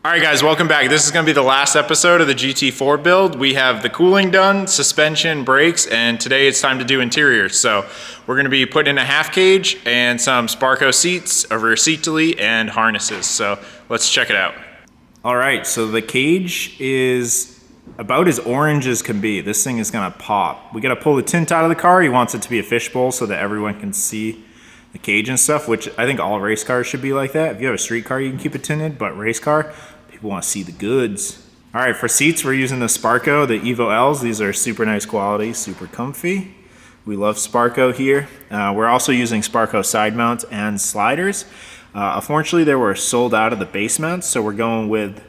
All right, guys, welcome back. This is going to be the last episode of the GT4 build. We have the cooling done, suspension, brakes, and today it's time to do interior. So we're going to be putting in a half cage and some Sparco seats, a rear seat delete, and harnesses. So let's check it out. All right, so the cage is about as orange as can be. This thing is going to pop. We got to pull the tint out of the car. He wants it to be a fishbowl so that everyone can see the cage and stuff, which I think all race cars should be like that. If you have a street car, you can keep it tinted, but race car, people want to see the goods. All right, for seats, we're using the Sparco, the Evo Ls. These are super nice quality, super comfy. We love Sparco here. We're also using Sparco side mounts and sliders. Unfortunately, they were sold out of the base mounts, so we're going with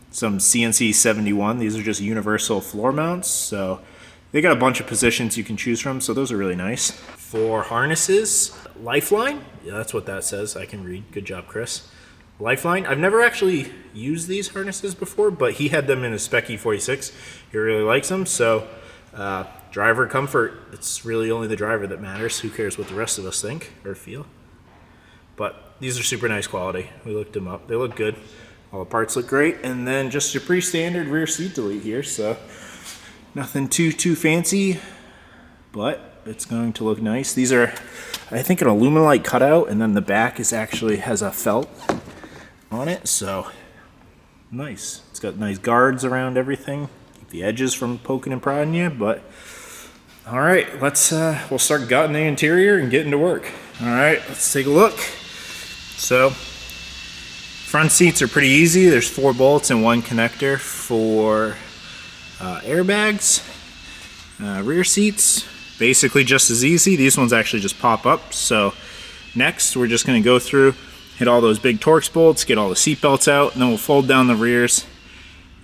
some CNC 71. These are just universal floor mounts, so they got a bunch of positions you can choose from, so those are really nice. For harnesses, Lifeline. Yeah, that's what that says. I can read. Good job, Chris. Lifeline. I've never actually used these harnesses before, but he had them in his Spec E46. He really likes them, so driver comfort. It's really only the driver that matters. Who cares what the rest of us think or feel? But these are super nice quality. We looked them up. They look good. All the parts look great. And then just your pretty standard rear seat delete here, so nothing too fancy, but it's going to look nice. These are, I think, an aluminite cutout, and then the back is actually has a felt on it, so nice. It's got nice guards around everything. Keep the edges from poking and prodding you, but all right, let's we'll start gutting the interior and getting to work. All right, let's take a look. So front seats are pretty easy. There's 4 bolts and 1 connector for airbags. Rear seats, basically just as easy. These ones actually just pop up. So next, we're just going to go through, hit all those big Torx bolts, get all the seat belts out, and then we'll fold down the rears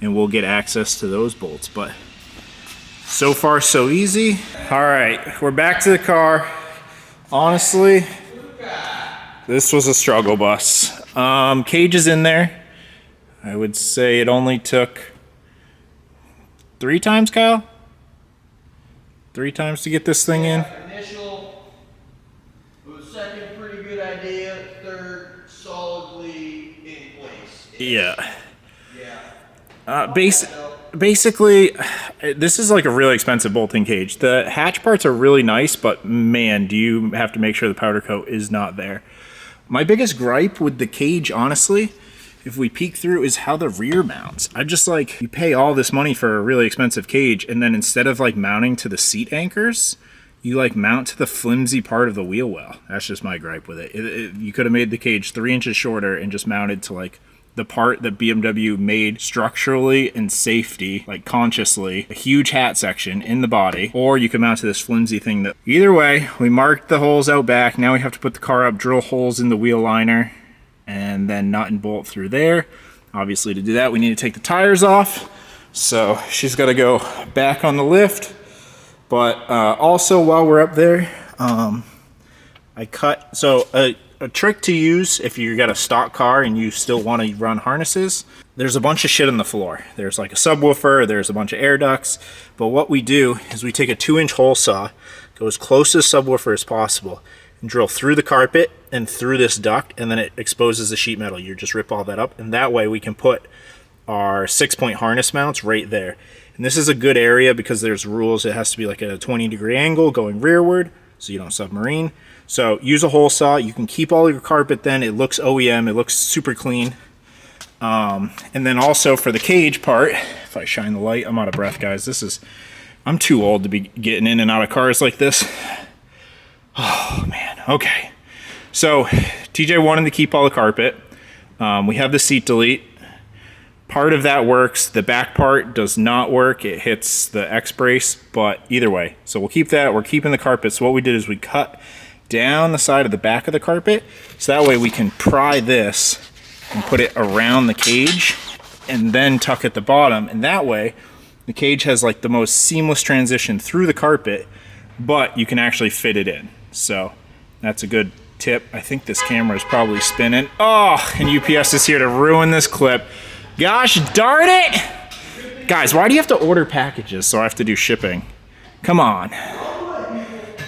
and we'll get access to those bolts. But so far, so easy. All right, we're back to the car. Honestly, this was a struggle bus. Cage is in there. I would say it only took 3 times, Kyle? 3 times to get this thing in? Initial, second, pretty good idea. Third, solidly in place. Yeah. Basically, this is like a really expensive bolting cage. The hatch parts are really nice, but man, do you have to make sure the powder coat is not there. My biggest gripe with the cage, honestly, if we peek through, is how the rear mounts. I just like, you pay all this money for a really expensive cage, and then instead of like mounting to the seat anchors, you like mount to the flimsy part of the wheel well. That's just my gripe with it. You could have made the cage 3 inches shorter and just mounted to like the part that BMW made structurally and safety, like consciously, a huge hat section in the body, or you could mount to this flimsy thing. That either way, we marked the holes out back. Now we have to put the car up, drill holes in the wheel liner, and then nut and bolt through there. Obviously, to do that, we need to take the tires off. So she's got to go back on the lift. But also, while we're up there, I cut. So a trick to use if you got a stock car and you still want to run harnesses, there's a bunch of shit on the floor. There's like a subwoofer, there's a bunch of air ducts. But what we do is we take a 2-inch hole saw, go as close to the subwoofer as possible, and drill through the carpet and through this duct, and then it exposes the sheet metal. You just rip all that up, and that way we can put our 6-point harness mounts right there. And this is a good area because there's rules. It has to be like at a 20-degree angle going rearward so you don't submarine. So use a hole saw. You can keep all your carpet then. It looks OEM. It looks super clean. And then also for the cage part, if I shine the light, I'm out of breath, guys. I'm too old to be getting in and out of cars like this. Oh, man. Okay. So TJ wanted to keep all the carpet. We have the seat delete. Part of that works. The back part does not work. It hits the X brace, but either way. So we'll keep that. We're keeping the carpet. So what we did is we cut down the side of the back of the carpet, so that way we can pry this and put it around the cage and then tuck at the bottom, and that way the cage has like the most seamless transition through the carpet, but you can actually fit it in. So that's a good tip. I think this camera is probably spinning. Oh, and UPS is here to ruin this clip. Gosh darn it! Guys, why do you have to order packages so I have to do shipping? Come on.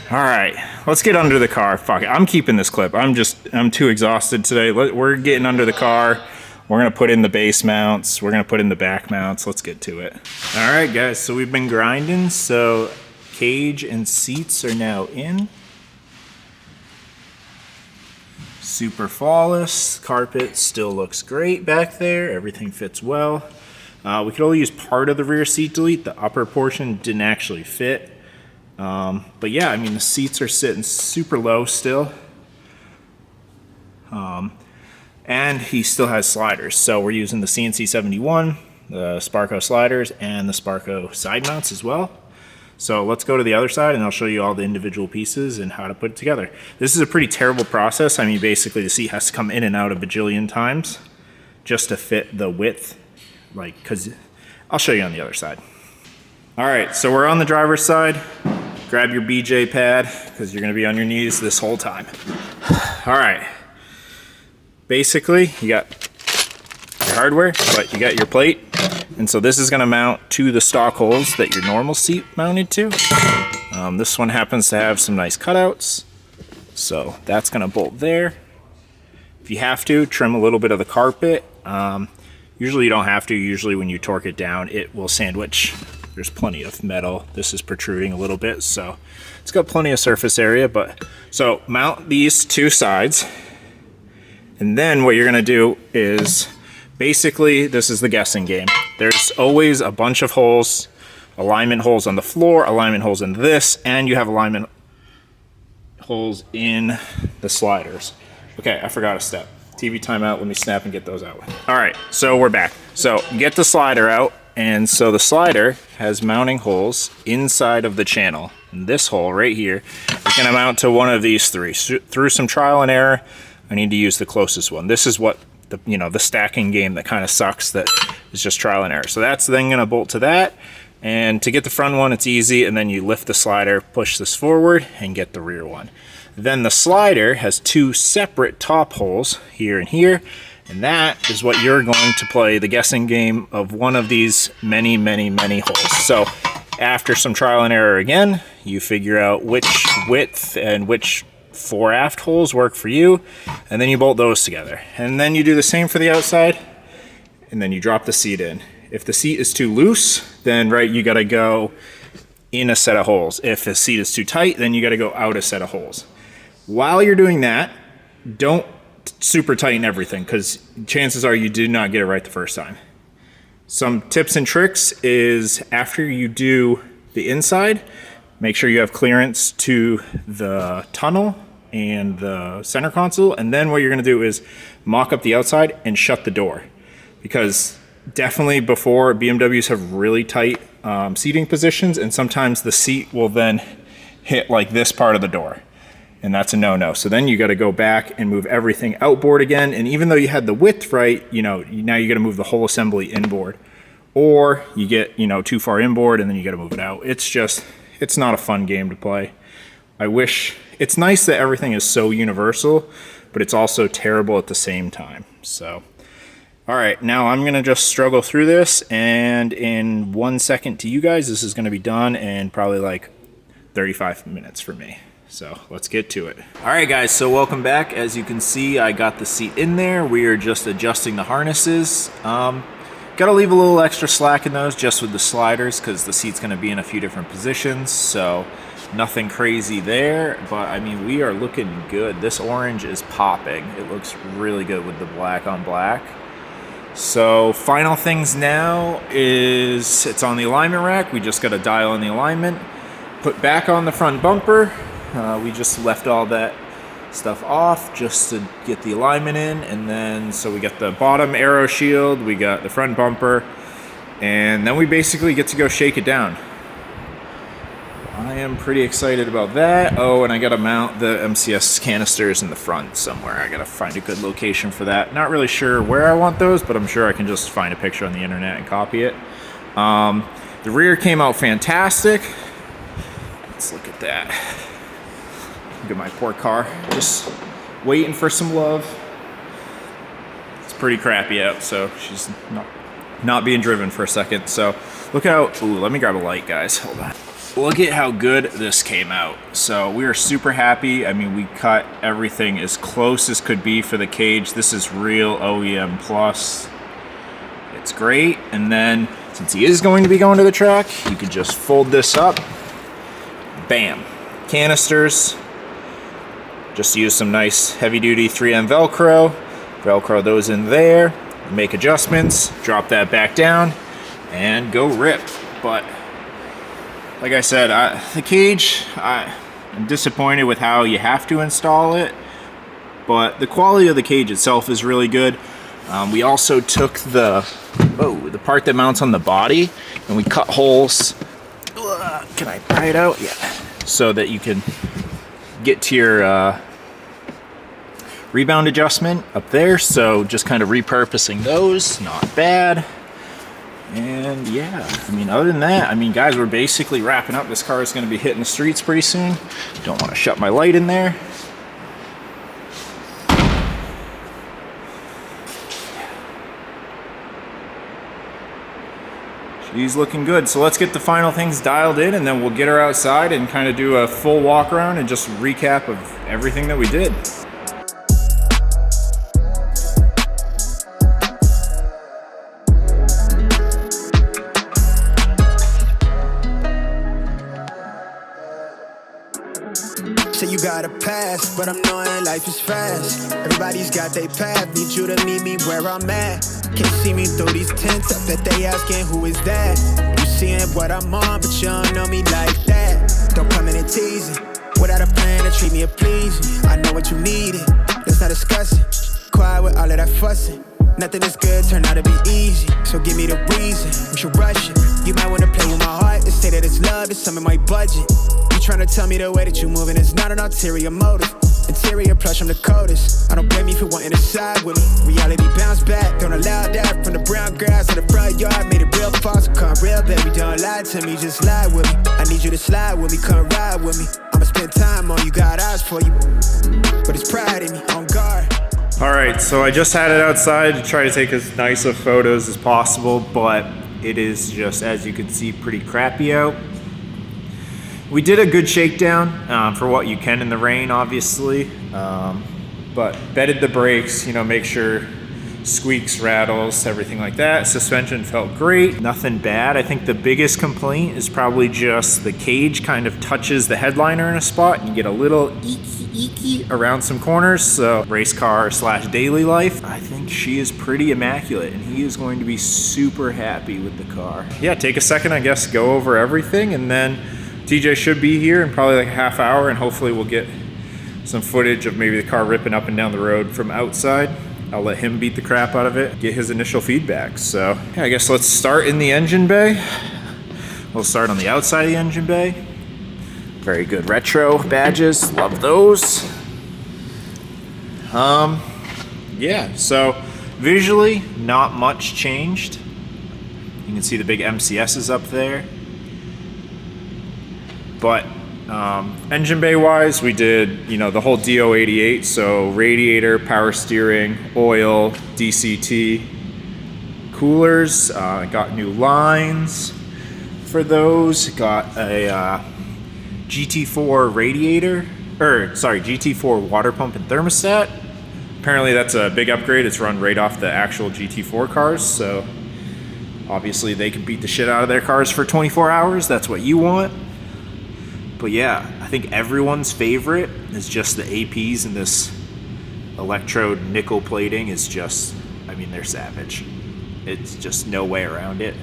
All right, let's get under the car. Fuck it, I'm keeping this clip. I'm too exhausted today. We're getting under the car. We're gonna put in the base mounts. We're gonna put in the back mounts. Let's get to it. All right, guys, so we've been grinding. So cage and seats are now in. Super flawless. Carpet still looks great back there. Everything fits well. We could only use part of the rear seat delete. The upper portion didn't actually fit. But yeah, I mean, the seats are sitting super low still. And he still has sliders. So we're using the CNC 71, the Sparco sliders, and the Sparco side mounts as well. So let's go to the other side and I'll show you all the individual pieces and how to put it together. This is a pretty terrible process. I mean, basically the seat has to come in and out a bajillion times just to fit the width. Like, cause I'll show you on the other side. All right, so we're on the driver's side. Grab your BJ pad because you're gonna be on your knees this whole time. All right. Basically, you got your hardware, but you got your plate. And so this is gonna mount to the stock holes that your normal seat mounted to. This one happens to have some nice cutouts. So that's gonna bolt there. If you have to, trim a little bit of the carpet. Usually you don't have to. Usually when you torque it down, it will sandwich. There's plenty of metal. This is protruding a little bit, so it's got plenty of surface area. But so mount these two sides. And then what you're gonna do is, basically, this is the guessing game. There's always a bunch of holes, alignment holes on the floor, alignment holes in this, and you have alignment holes in the sliders. Okay, I forgot a step. TV timeout, let me snap and get those out. All right, so we're back. So get the slider out, and so the slider has mounting holes inside of the channel. And this hole right here is gonna mount to one of these three. So through some trial and error, I need to use the closest one. This is what the stacking game that kind of sucks, that is just trial and error. So that's then gonna bolt to that. And to get the front one, it's easy. And then you lift the slider, push this forward, and get the rear one. Then the slider has two separate top holes here and here. And that is what you're going to play the guessing game of one of these many, many, many holes. So after some trial and error again, you figure out which width and which fore aft holes work for you, and then you bolt those together. And then you do the same for the outside, and then you drop the seat in. If the seat is too loose, then you gotta go in a set of holes. If the seat is too tight, then you gotta go out a set of holes. While you're doing that, don't super tighten everything, because chances are you did not get it right the first time. Some tips and tricks is, after you do the inside, make sure you have clearance to the tunnel and the center console. And then what you're gonna do is mock up the outside and shut the door. Because definitely before, BMWs have really tight seating positions, and sometimes the seat will then hit like this part of the door. And that's a no-no. So then you gotta go back and move everything outboard again. And even though you had the width right, now you gotta move the whole assembly inboard. Or you get, too far inboard and then you gotta move it out. It's not a fun game to play. It's nice that everything is so universal, but it's also terrible at the same time. So, all right, now I'm gonna just struggle through this, and in 1 second to you guys, this is gonna be done in probably like 35 minutes for me. So let's get to it. All right, guys, so welcome back. As you can see, I got the seat in there. We are just adjusting the harnesses. Gotta leave a little extra slack in those just with the sliders, because the seat's gonna be in a few different positions, so nothing crazy there. But I mean, we are looking good. This orange is popping. It looks really good with the black on black. So final things now is, it's on the alignment rack. We just gotta dial in the alignment, put back on the front bumper. We just left all that stuff off just to get the alignment in. And then, so we got the bottom aero shield, we got the front bumper, and then we basically get to go shake it down. I am pretty excited about that. Oh, and I gotta mount the MCS canisters in the front somewhere. I gotta find a good location for that. Not really sure where I want those, but I'm sure I can just find a picture on the internet and copy it. The rear came out fantastic. Let's look at that. Look at my poor car, just waiting for some love. It's pretty crappy out, so she's not being driven for a second. So look out. Ooh, let me grab a light, guys. Hold on. look at how good this came out. So we are super happy. I mean, we cut everything as close as could be for the cage. This is real OEM plus. It's great. And then since he is going to be going to the track, you could just fold this up. Bam. Canisters. Just use some nice heavy duty 3M Velcro those in there, make adjustments, drop that back down, and go rip. But like I said, the cage, I'm disappointed with how you have to install it, but the quality of the cage itself is really good. We also took the part that mounts on the body, and we cut holes. Can I pry it out? Yeah. So that you can get to your rebound adjustment up there. So just kind of repurposing those, not bad. And yeah, I mean, other than that, I mean, guys, we're basically wrapping up. This car is going to be hitting the streets pretty soon. Don't want to shut my light in there. She's looking good. So let's get the final things dialed in, and then we'll get her outside and kind of do a full walk around and just recap of everything that we did. Say you got a pass, but I'm knowing life is fast. Everybody's got their path, need you to meet me where I'm at. Can't see me through these tents, I bet they asking who is that. You seeing what I'm on, but you don't know me like that. Don't come in and tease it, without a plan to treat me or please me. I know what you needed, let's not discuss it. Quiet with all of that fussing, nothing is good turned out to be easy. So give me the reason, we should rush it. You might wanna play with my heart and say that it's love, it's some of my budget. Trying to tell me the way that you moving is not an ulterior motive. Interior plush, I'm the coldest. I don't blame you for wanting to side with me. Reality bounce back, don't allow that. From the brown grass to the front yard, made it real false. Come real, baby, don't lie to me, just lie with me. I need you to slide with me, come ride with me. I'ma spend time on you, got eyes for you. But it's pride in me, on guard. All right, so I just had it outside to try to take as nice of photos as possible, but it is just, as you can see, pretty crappy out. We did a good shakedown for what you can in the rain, obviously, but bedded the brakes, you know, make sure squeaks, rattles, everything like that. Suspension felt great, nothing bad. I think the biggest complaint is probably just the cage kind of touches the headliner in a spot and you get a little eeky around some corners. So race car / daily life, I think she is pretty immaculate and he is going to be super happy with the car. Yeah, take a second, I guess, go over everything, and then TJ should be here in probably like a half hour, and hopefully we'll get some footage of maybe the car ripping up and down the road from outside. I'll let him beat the crap out of it, get his initial feedback. So yeah, I guess let's start in the engine bay. We'll start on the outside of the engine bay. Very good retro badges, love those. Yeah, so visually, not much changed. You can see the big MCSs up there. But engine bay wise, we did, you know, the whole DO88, so radiator, power steering, oil, DCT, coolers, got new lines for those, got a GT4 radiator, GT4 water pump and thermostat. Apparently that's a big upgrade. It's run right off the actual GT4 cars, so obviously they can beat the shit out of their cars for 24 hours. That's what you want. But yeah, I think everyone's favorite is just the APs, and this electrode nickel plating is just, I mean, they're savage. It's just no way around it.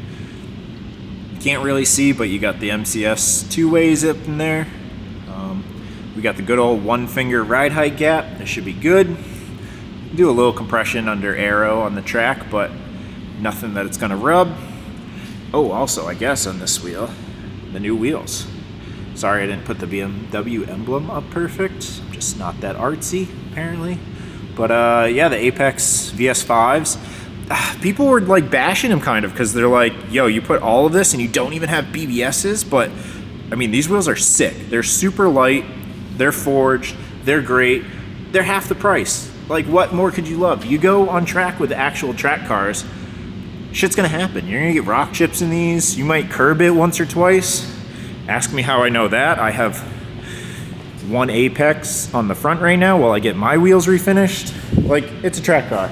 You can't really see, but you got the MCS two-ways up in there. We got the good old one finger ride height gap. That should be good. Do a little compression under aero on the track, but nothing that it's gonna rub. Oh, also, I guess on this wheel, the new wheels. Sorry I didn't put the BMW emblem up perfect. I'm just not that artsy, apparently. But yeah, the Apex VS5s. People were like bashing them kind of because they're like, yo, you put all of this and you don't even have BBSs. But I mean, these wheels are sick. They're super light. They're forged. They're great. They're half the price. Like, what more could you love? You go on track with the actual track cars, shit's gonna happen. You're gonna get rock chips in these. You might curb it once or twice. Ask me how I know that. I have one apex on the front right now while I get my wheels refinished. Like, it's a track car.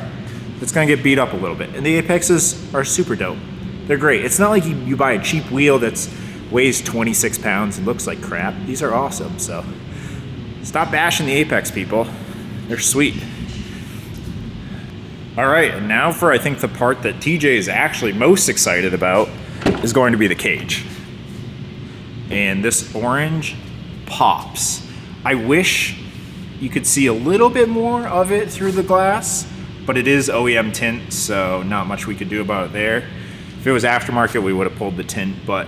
It's gonna get beat up a little bit. And the apexes are super dope. They're great. It's not like you buy a cheap wheel that's weighs 26 pounds and looks like crap. These are awesome, so stop bashing the apex, people. They're sweet. All right, and now for I think the part that TJ is actually most excited about is going to be the cage. And this orange pops. I wish you could see a little bit more of it through the glass, but it is OEM tint, so not much we could do about it there. If it was aftermarket, we would have pulled the tint, but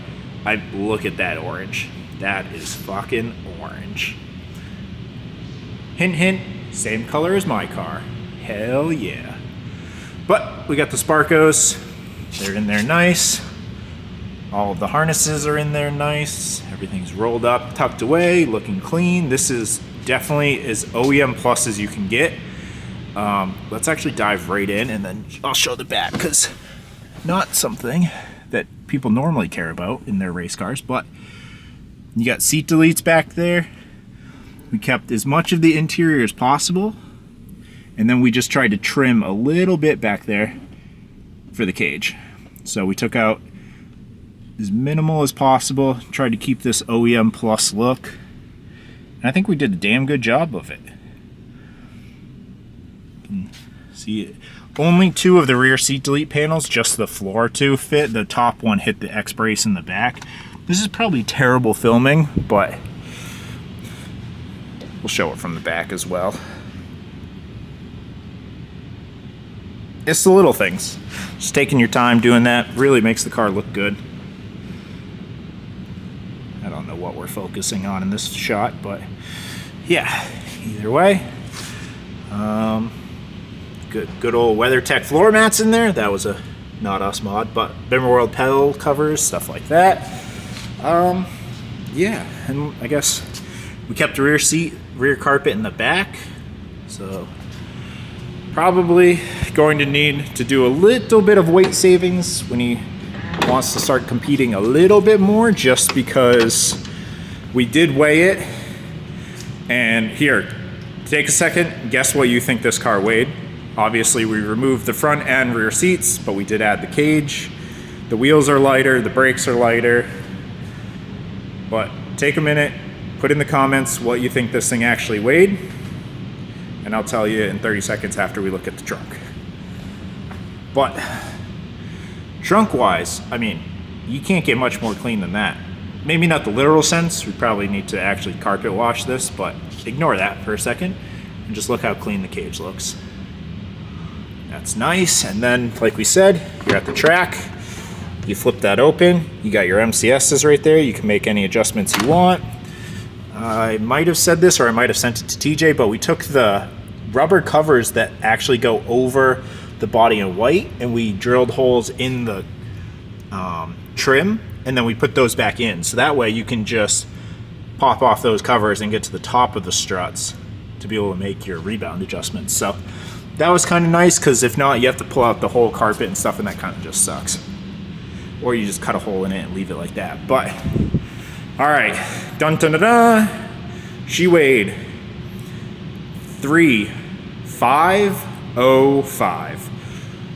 look at that orange. That is fucking orange. Hint, hint, same color as my car. Hell yeah. But we got the Sparcos. They're in there nice. All of the harnesses are in there nice. Everything's rolled up, tucked away, looking clean. This is definitely as OEM plus as you can get. Let's actually dive right in and then I'll show the back, because not something that people normally care about in their race cars, but you got seat deletes back there. We kept as much of the interior as possible, and then we just tried to trim a little bit back there for the cage. So we took out as minimal as possible, tried to keep this OEM plus look, and I think we did a damn good job of it. You can see it. Only 2 of the rear seat delete panels, just the floor 2 fit. The top one hit the X brace in the back. This is probably terrible filming, but we'll show it from the back as well. It's the little things. Just taking your time doing that really makes the car look good. I don't know what we're focusing on in this shot, but yeah, either way. Good old WeatherTech floor mats in there. That was a not us mod, but Bimmer World pedal covers, stuff like that. Yeah, and I guess we kept the rear carpet in the back, so probably going to need to do a little bit of weight savings when he wants to start competing a little bit more, just because we did weigh it. And here, take a second, guess what you think this car weighed. Obviously we removed the front and rear seats, but we did add the cage. The wheels are lighter, the brakes are lighter. But take a minute, put in the comments what you think this thing actually weighed, and I'll tell you in 30 seconds after we look at the trunk. But trunk wise, I mean, you can't get much more clean than that. Maybe not the literal sense, we probably need to actually carpet wash this, but ignore that for a second and just look how clean the cage looks. That's nice. And then, like we said, you're at the track. You flip that open. You got your MCSs right there. You can make any adjustments you want. I might have said this, or I might have sent it to TJ, but we took the rubber covers that actually go over the body in white, and we drilled holes in the trim, and then we put those back in. So that way you can just pop off those covers and get to the top of the struts to be able to make your rebound adjustments. So that was kind of nice, because if not, you have to pull out the whole carpet and stuff, and that kind of just sucks. Or you just cut a hole in it and leave it like that. But, all right, dun dun dun dun. She weighed 3,505.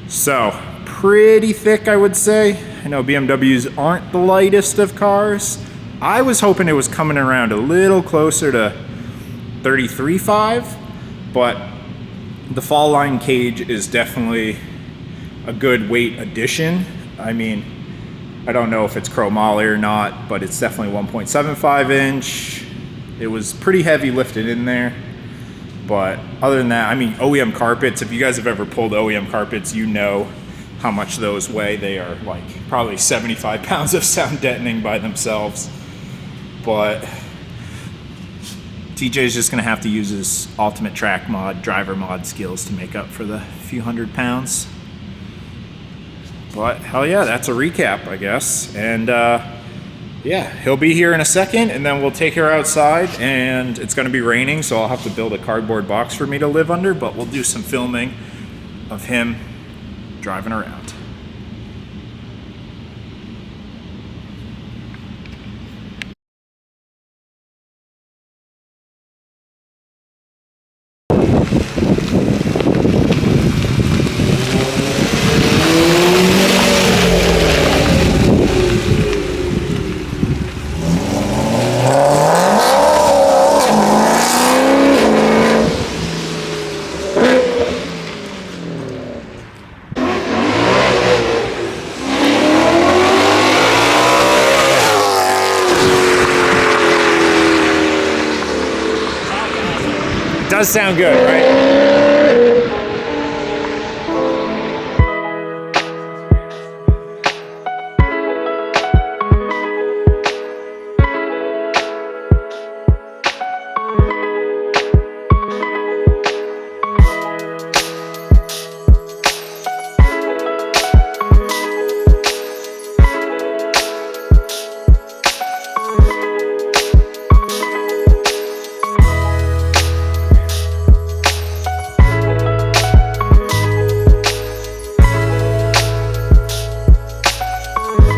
So, pretty thick, I would say. I know BMWs aren't the lightest of cars. I was hoping it was coming around a little closer to 33.5, but the fall line cage is definitely a good weight addition. I mean, I don't know if it's chromoly or not, but it's definitely 1.75 inch. It was pretty heavy lifted in there. But other than that, I mean, OEM carpets, if you guys have ever pulled OEM carpets, you know how much those weigh. They are like probably 75 pounds of sound deadening by themselves. But TJ's just gonna have to use his ultimate track mod, driver mod skills to make up for the few hundred pounds. But hell yeah, that's a recap, I guess. And yeah, he'll be here in a second, and then we'll take her outside, and it's gonna be raining, so I'll have to build a cardboard box for me to live under, but we'll do some filming of him driving around. does sound good, right?